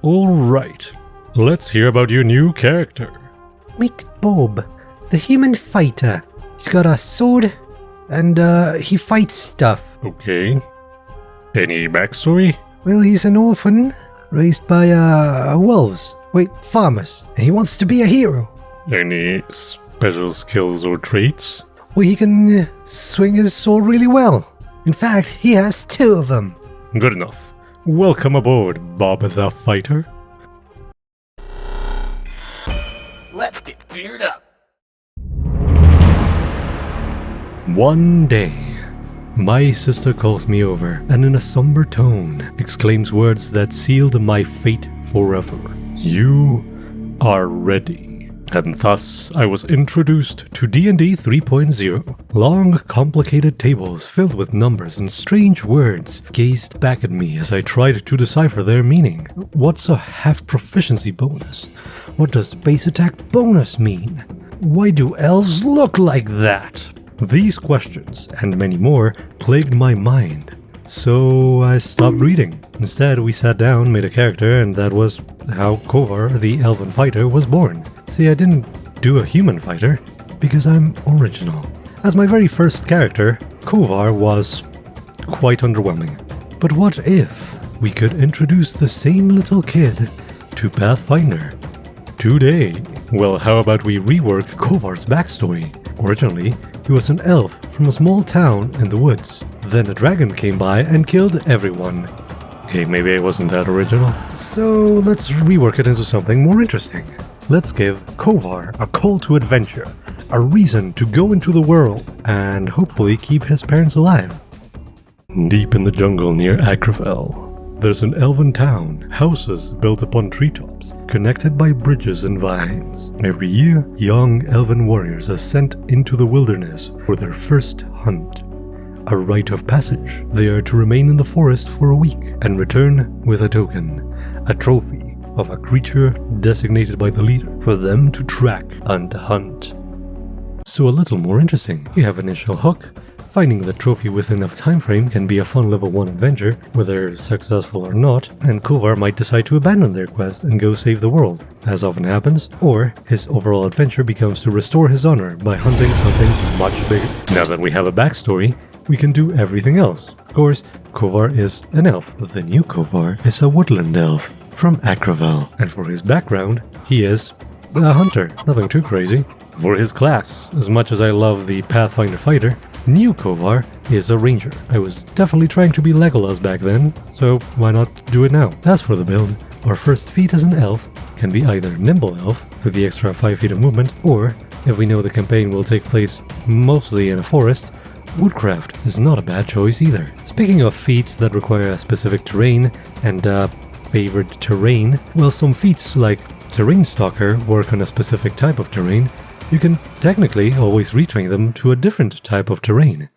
Alright, let's hear about your new character. Meet Bob, the human fighter. He's got a sword, and he fights stuff. Okay. Any backstory? Well, he's an orphan, raised by farmers. And he wants to be a hero. Any special skills or traits? Well, he can swing his sword really well. In fact, he has 2 of them. Good enough. Welcome aboard, Bob the Fighter. Let's get geared up. One day, my sister calls me over and in a somber tone exclaims words that sealed my fate forever. You are ready. And thus I was introduced to D&D 3.0. Long, complicated tables filled with numbers and strange words gazed back at me as I tried to decipher their meaning. What's a half proficiency bonus? What does base attack bonus mean? Why do elves look like that? These questions, and many more, plagued my mind. So I stopped reading. Instead, we sat down, made a character, and that was how Kovar, the elven fighter, was born. See, I didn't do a human fighter, because I'm original. As my very first character, Kovar was quite underwhelming. But what if we could introduce the same little kid to Pathfinder today? Well, how about we rework Kovar's backstory? Originally, he was an elf from a small town in the woods. Then a dragon came by and killed everyone. Hey, maybe I wasn't that original. So let's rework it into something more interesting. Let's give Kovar a call to adventure, a reason to go into the world, and hopefully keep his parents alive. Deep in the jungle near Akravel, there's an elven town, houses built upon treetops, connected by bridges and vines. Every year, young elven warriors are sent into the wilderness for their first hunt. A rite of passage. They are to remain in the forest for a week and return with a token, a trophy of a creature designated by the leader for them to track and hunt. So a little more interesting. You have initial hook. Finding the trophy within a time frame can be a fun level 1 adventure, whether successful or not, and Kovar might decide to abandon their quest and go save the world, as often happens, or his overall adventure becomes to restore his honor by hunting something much bigger. Now that we have a backstory, we can do everything else. Of course, Kovar is an elf. The new Kovar is a woodland elf from Akravel, and for his background, he is a hunter. Nothing too crazy. For his class, as much as I love the Pathfinder fighter, new Kovar is a ranger. I was definitely trying to be Legolas back then, so why not do it now? As for the build, our first feat as an elf can be either Nimble Elf for the extra 5 feet of movement, or, if we know the campaign will take place mostly in a forest, Woodcraft is not a bad choice either. Speaking of feats that require a specific terrain and favored terrain, well, some feats like Terrain Stalker work on a specific type of terrain. You can technically always retrain them to a different type of terrain.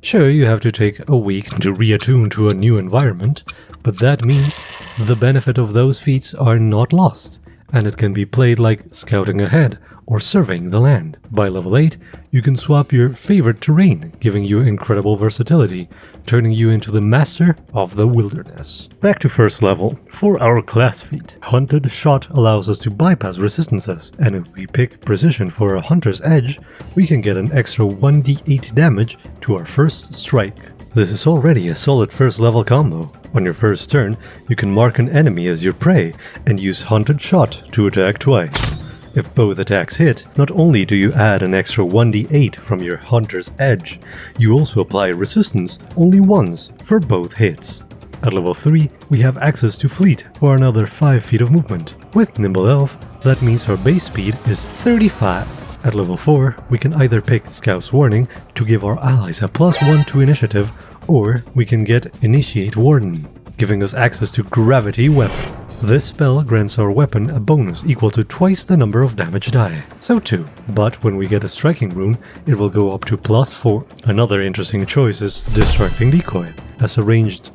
Sure, you have to take a week to reattune to a new environment, but that means the benefit of those feats are not lost, and it can be played like scouting ahead or surveying the land. By level 8, you can swap your favorite terrain, giving you incredible versatility, turning you into the master of the wilderness. Back to first level. For our class feat, Hunted Shot allows us to bypass resistances, and if we pick Precision for a Hunter's Edge, we can get an extra 1d8 damage to our first strike. This is already a solid first level combo. On your first turn, you can mark an enemy as your prey and use Hunted Shot to attack twice. If both attacks hit, not only do you add an extra 1d8 from your Hunter's Edge, you also apply resistance only once for both hits. At level 3, we have access to Fleet for another 5 feet of movement. With Nimble Elf, that means our base speed is 35. At level 4, we can either pick Scout's Warning to give our allies a +1 to initiative, or we can get Initiate Warden, giving us access to Gravity Weapon. This spell grants our weapon a bonus equal to twice the number of damage die. So 2. But when we get a striking rune, it will go up to +4. Another interesting choice is Distracting Decoy. As a ranged,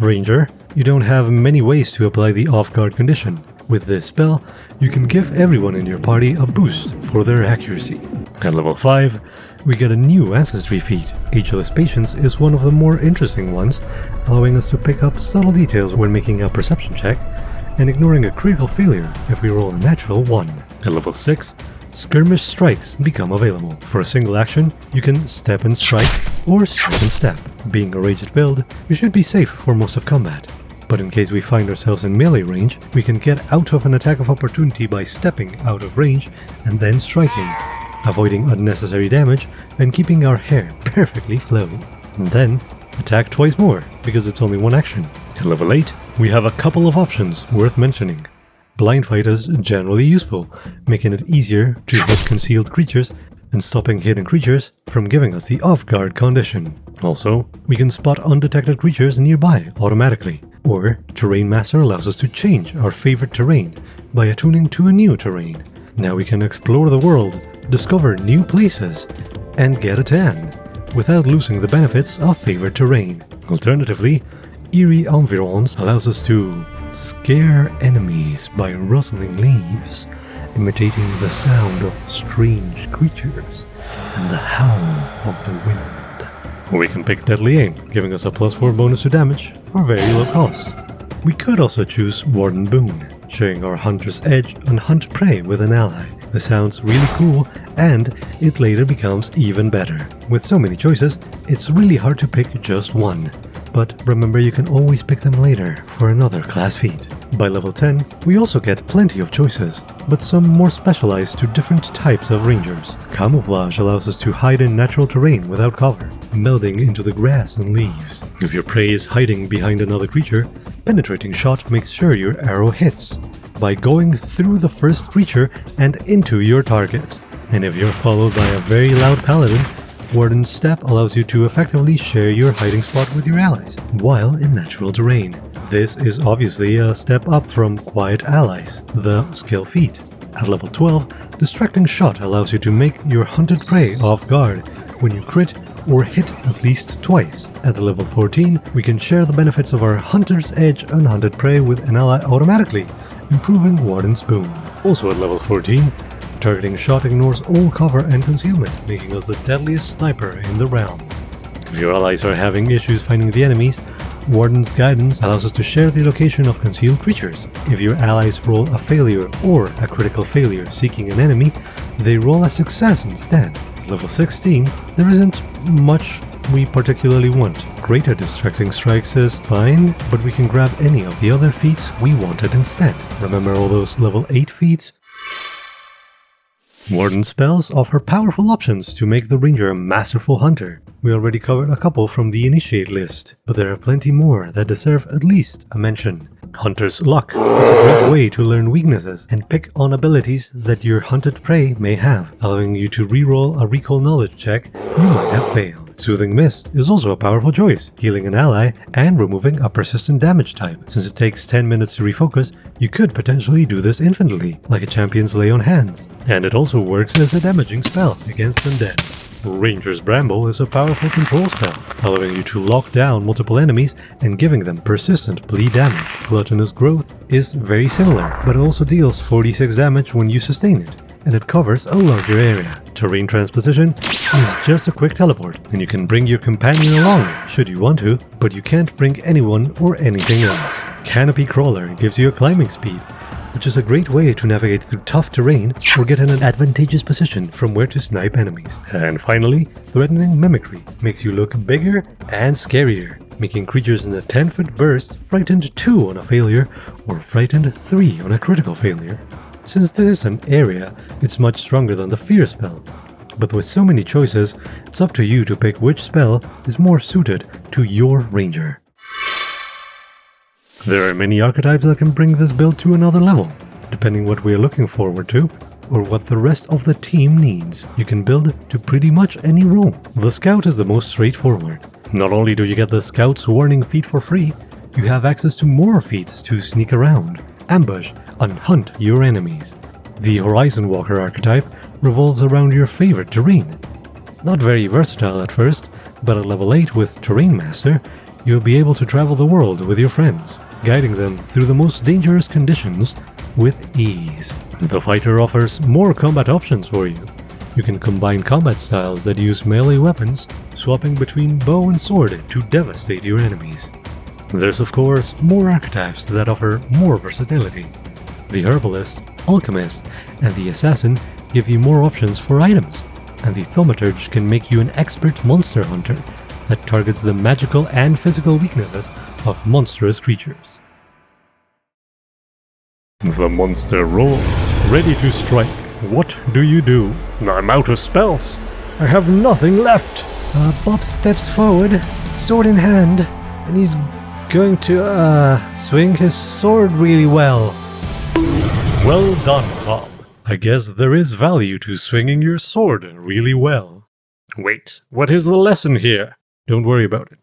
ranger, you don't have many ways to apply the off-guard condition. With this spell, you can give everyone in your party a boost for their accuracy. At level 5, we get a new ancestry feat. Ageless Patience is one of the more interesting ones, allowing us to pick up subtle details when making a perception check, and ignoring a critical failure if we roll a natural 1. At level 6, Skirmish Strikes become available. For a single action, you can step and strike, or strike and step. Being a ranged build, you should be safe for most of combat. But in case we find ourselves in melee range, we can get out of an attack of opportunity by stepping out of range and then striking, avoiding unnecessary damage and keeping our hair perfectly flowy. And then attack twice more, because it's only one action. At level 8, we have a couple of options worth mentioning. Blind Fight is generally useful, making it easier to hit concealed creatures and stopping hidden creatures from giving us the off-guard condition. Also, we can spot undetected creatures nearby automatically, or Terrain Master allows us to change our favorite terrain by attuning to a new terrain. Now we can explore the world, discover new places, and get a tan, without losing the benefits of favorite terrain. Alternatively, Eerie Environs allows us to scare enemies by rustling leaves, imitating the sound of strange creatures and the howl of the wind. We can pick Deadly Aim, giving us a +4 bonus to damage for very low cost. We could also choose Warden Boon, sharing our Hunter's Edge and hunt prey with an ally. This sounds really cool, and it later becomes even better. With so many choices, it's really hard to pick just one. But remember, you can always pick them later for another class feat. By level 10, we also get plenty of choices, but some more specialized to different types of rangers. Camouflage allows us to hide in natural terrain without cover, melding into the grass and leaves. If your prey is hiding behind another creature, Penetrating Shot makes sure your arrow hits by going through the first creature and into your target. And if you're followed by a very loud paladin, Warden's Step allows you to effectively share your hiding spot with your allies, while in natural terrain. This is obviously a step up from Quiet Allies, the skill feat. At level 12, Distracting Shot allows you to make your hunted prey off guard when you crit or hit at least twice. At level 14, we can share the benefits of our Hunter's Edge and hunted prey with an ally automatically, improving Warden's Boon. Also at level 14, Targeting Shot ignores all cover and concealment, making us the deadliest sniper in the realm. If your allies are having issues finding the enemies, Warden's Guidance allows us to share the location of concealed creatures. If your allies roll a failure or a critical failure seeking an enemy, they roll a success instead. At level 16, there isn't much we particularly want. Greater Distracting Strikes is fine, but we can grab any of the other feats we wanted instead. Remember all those level 8 feats? Warden spells offer powerful options to make the ranger a masterful hunter. We already covered a couple from the initiate list, but there are plenty more that deserve at least a mention. Hunter's Luck is a great way to learn weaknesses and pick on abilities that your hunted prey may have, allowing you to reroll a recall knowledge check you might have failed. Soothing Mist is also a powerful choice, healing an ally and removing a persistent damage type. Since it takes 10 minutes to refocus, you could potentially do this infinitely, like a champion's Lay on Hands. And it also works as a damaging spell against undead. Ranger's Bramble is a powerful control spell, allowing you to lock down multiple enemies and giving them persistent bleed damage. Gluttonous Growth is very similar, but it also deals 46 damage when you sustain it, and it covers a larger area. Terrain Transposition is just a quick teleport, and you can bring your companion along should you want to, but you can't bring anyone or anything else. Canopy Crawler gives you a climbing speed, which is a great way to navigate through tough terrain or get in an advantageous position from where to snipe enemies. And finally, Threatening Mimicry makes you look bigger and scarier, making creatures in a 10-foot burst frightened 2 on a failure or frightened 3 on a critical failure. Since this is an area, it's much stronger than the Fear spell, but with so many choices, it's up to you to pick which spell is more suited to your ranger. There are many archetypes that can bring this build to another level, depending what we are looking forward to, or what the rest of the team needs. You can build to pretty much any role. The Scout is the most straightforward. Not only do you get the Scout's Warning feat for free, you have access to more feats to sneak around, ambush, and hunt your enemies. The Horizon Walker archetype revolves around your favorite terrain. Not very versatile at first, but at level 8 with Terrain Master, you'll be able to travel the world with your friends, guiding them through the most dangerous conditions with ease. The Fighter offers more combat options for you. You can combine combat styles that use melee weapons, swapping between bow and sword to devastate your enemies. There's of course more archetypes that offer more versatility. The Herbalist, Alchemist, and the Assassin give you more options for items, and the Thaumaturge can make you an expert monster hunter that targets the magical and physical weaknesses of monstrous creatures. The monster rolls, ready to strike. What do you do? I'm out of spells. I have nothing left. Bob steps forward, sword in hand, and he's going to, swing his sword really well. Well done, Bob. I guess there is value to swinging your sword really well. Wait, what is the lesson here? Don't worry about it.